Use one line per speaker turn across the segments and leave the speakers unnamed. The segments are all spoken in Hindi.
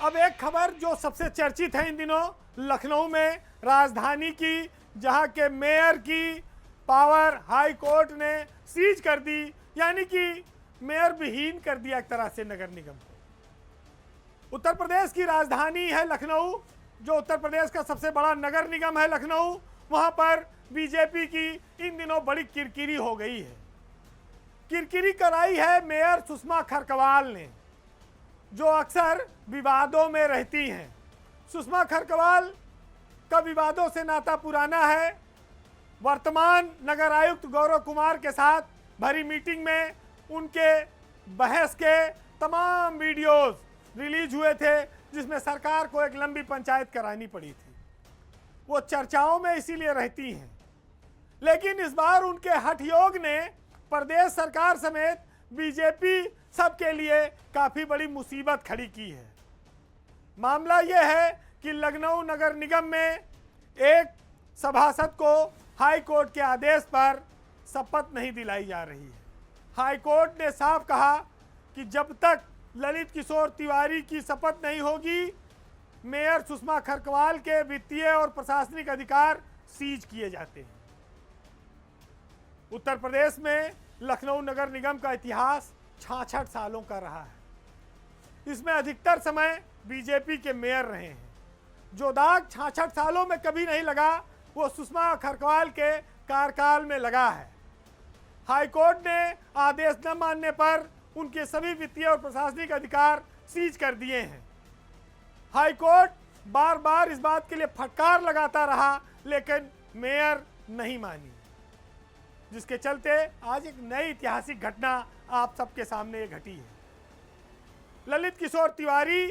अब एक खबर जो सबसे चर्चित है इन दिनों, लखनऊ में राजधानी की, जहां के मेयर की पावर हाई कोर्ट ने सीज कर दी, यानी कि मेयर विहीन कर दिया एक तरह से नगर निगम को। उत्तर प्रदेश की राजधानी है लखनऊ, जो उत्तर प्रदेश का सबसे बड़ा नगर निगम है लखनऊ, वहां पर बीजेपी की इन दिनों बड़ी किरकिरी हो गई है। किरकिरी कराई है मेयर सुषमा खरकवाल ने, जो अक्सर विवादों में रहती हैं। सुषमा खरकवाल का विवादों से नाता पुराना है। वर्तमान नगर आयुक्त गौरव कुमार के साथ भरी मीटिंग में उनके बहस के तमाम वीडियोस रिलीज हुए थे, जिसमें सरकार को एक लंबी पंचायत करानी पड़ी थी। वो चर्चाओं में इसीलिए रहती हैं, लेकिन इस बार उनके हठयोग ने प्रदेश सरकार समेत बीजेपी सबके लिए काफ़ी बड़ी मुसीबत खड़ी की है। मामला यह है कि लखनऊ नगर निगम में एक सभासद को हाई कोर्ट के आदेश पर शपथ नहीं दिलाई जा रही है। हाई कोर्ट ने साफ कहा कि जब तक ललित किशोर तिवारी की शपथ नहीं होगी, मेयर सुषमा खरकवाल के वित्तीय और प्रशासनिक अधिकार सीज किए जाते हैं। उत्तर प्रदेश में लखनऊ नगर निगम का इतिहास 66 सालों का रहा है। इसमें अधिकतर समय बीजेपी के मेयर रहे हैं। जो दाग 66 सालों में कभी नहीं लगा, वो सुषमा खरकवाल के कार्यकाल में लगा है। हाईकोर्ट ने आदेश न मानने पर उनके सभी वित्तीय और प्रशासनिक अधिकार सीज कर दिए हैं। हाईकोर्ट बार बार इस बात के लिए फटकार लगाता रहा, लेकिन मेयर नहीं मानी, जिसके चलते आज एक नई ऐतिहासिक घटना आप सबके सामने ये घटी है। ललित किशोर तिवारी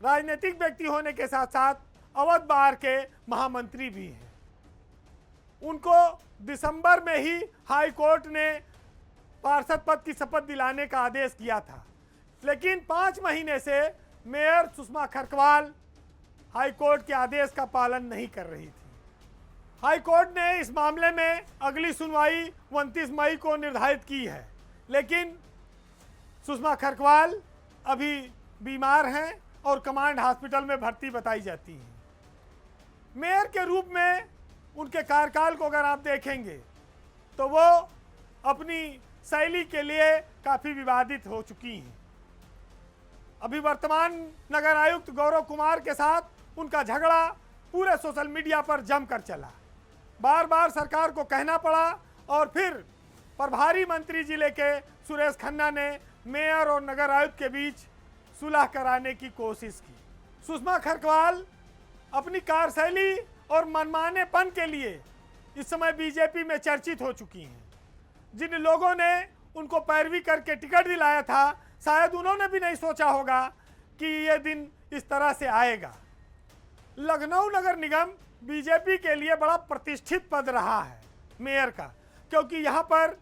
राजनीतिक व्यक्ति होने के साथ साथ अवध बार के महामंत्री भी हैं। उनको दिसंबर में ही हाई कोर्ट ने पार्षद पद की शपथ दिलाने का आदेश किया था, लेकिन 5 महीने से mayor Sushma Kharakwal high court के आदेश का पालन नहीं कर रही थी। हाई कोर्ट ने इस मामले में अगली सुनवाई 29 मई को निर्धारित की है, लेकिन सुषमा खरकवाल अभी बीमार हैं और कमांड हॉस्पिटल में भर्ती बताई जाती हैं। मेयर के रूप में उनके कार्यकाल को अगर आप देखेंगे तो वो अपनी शैली के लिए काफ़ी विवादित हो चुकी हैं। अभी वर्तमान नगर आयुक्त गौरव कुमार के साथ उनका झगड़ा पूरे सोशल मीडिया पर जमकर चला। बार बार सरकार को कहना पड़ा और फिर प्रभारी मंत्री जिले के सुरेश खन्ना ने मेयर और नगर आयुक्त के बीच सुलह कराने की कोशिश की। सुषमा खरकवाल अपनी कार्यशैली और मनमानेपन के लिए इस समय बीजेपी में चर्चित हो चुकी हैं। जिन लोगों ने उनको पैरवी करके टिकट दिलाया था, शायद उन्होंने भी नहीं सोचा होगा कि ये दिन इस तरह से आएगा। लखनऊ नगर निगम बीजेपी के लिए बड़ा प्रतिष्ठित पद रहा है मेयर का, क्योंकि यहाँ पर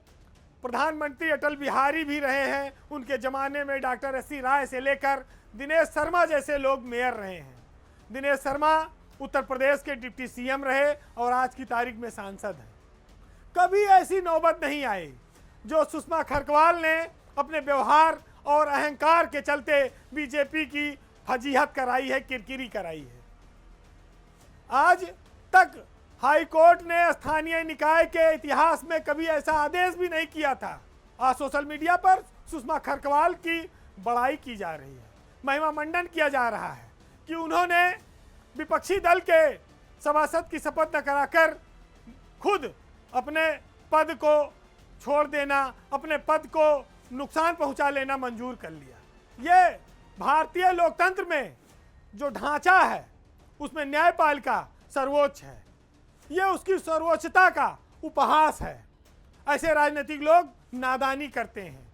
प्रधानमंत्री अटल बिहारी भी रहे हैं। उनके ज़माने में डॉक्टर एस.सी. राय से लेकर दिनेश शर्मा जैसे लोग मेयर रहे हैं। दिनेश शर्मा उत्तर प्रदेश के डिप्टी सीएम रहे और आज की तारीख में सांसद हैं। कभी ऐसी नौबत नहीं आई जो सुषमा खरकवाल ने अपने व्यवहार और अहंकार के चलते बीजेपी की फजीहत कराई है, किरकिरी कराई है। आज तक हाई कोर्ट ने स्थानीय निकाय के इतिहास में कभी ऐसा आदेश भी नहीं किया था। आज सोशल मीडिया पर सुषमा खरकवाल की बड़ाई की जा रही है, महिमा मंडन किया जा रहा है कि उन्होंने विपक्षी दल के सभासद की शपथ न कराकर खुद अपने पद को छोड़ देना, अपने पद को नुकसान पहुंचा लेना मंजूर कर लिया। ये भारतीय लोकतंत्र में जो ढांचा है उसमें न्यायपालिका सर्वोच्च है। ये उसकी सर्वोच्चता का उपहास है। ऐसे राजनीतिक लोग नादानी करते हैं।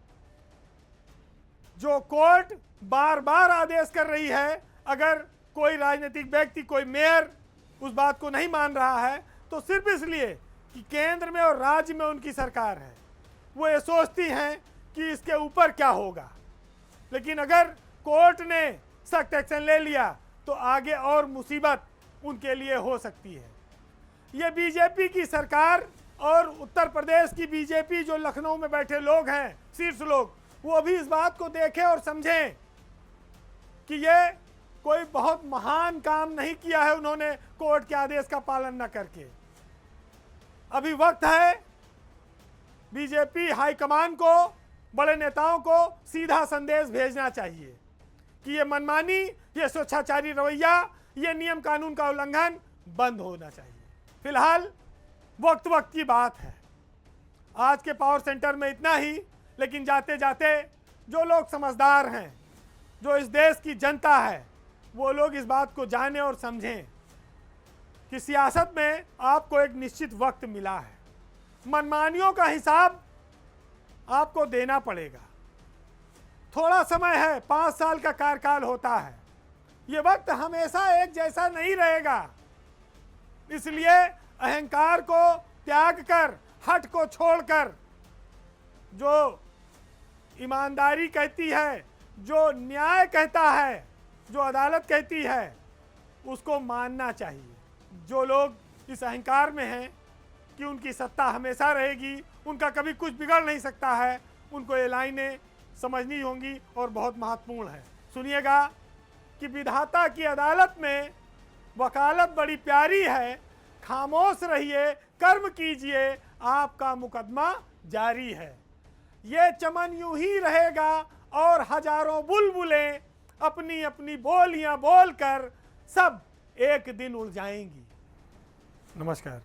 जो कोर्ट बार बार आदेश कर रही है, अगर कोई राजनीतिक व्यक्ति, कोई मेयर उस बात को नहीं मान रहा है तो सिर्फ इसलिए कि केंद्र में और राज्य में उनकी सरकार है। वो ये सोचती हैं कि इसके ऊपर क्या होगा, लेकिन अगर कोर्ट ने सख्त एक्शन ले लिया तो आगे और मुसीबत उनके लिए हो सकती है। ये बीजेपी की सरकार और उत्तर प्रदेश की बीजेपी, जो लखनऊ में बैठे लोग हैं, शीर्ष लोग, वो भी इस बात को देखें और समझें कि ये कोई बहुत महान काम नहीं किया है उन्होंने कोर्ट के आदेश का पालन न करके। अभी वक्त है बीजेपी हाईकमान को, बड़े नेताओं को सीधा संदेश भेजना चाहिए कि ये मनमानी, ये स्वेच्छाचारी रवैया, ये नियम कानून का उल्लंघन बंद होना चाहिए। फिलहाल वक्त की बात है। आज के पावर सेंटर में इतना ही, लेकिन जाते जाते जो लोग समझदार हैं, जो इस देश की जनता है, वो लोग इस बात को जानें और समझें कि सियासत में आपको एक निश्चित वक्त मिला है। मनमानियों का हिसाब आपको देना पड़ेगा। थोड़ा समय है, 5 साल का कार्यकाल होता है। ये वक्त हमेशा एक जैसा नहीं रहेगा, इसलिए अहंकार को त्याग कर, हठ को छोड़कर, जो ईमानदारी कहती है, जो न्याय कहता है, जो अदालत कहती है, उसको मानना चाहिए। जो लोग इस अहंकार में हैं कि उनकी सत्ता हमेशा रहेगी, उनका कभी कुछ बिगड़ नहीं सकता है, उनको ये लाइनें समझनी होंगी और बहुत महत्वपूर्ण है। सुनिएगा कि विधाता की अदालत में वकालत बड़ी प्यारी है, खामोश रहिए, कर्म कीजिए, आपका मुकदमा जारी है। ये चमन यूं ही रहेगा और हजारों बुलबुलें अपनी अपनी बोलियां बोलकर सब एक दिन उड़ जाएंगी। नमस्कार।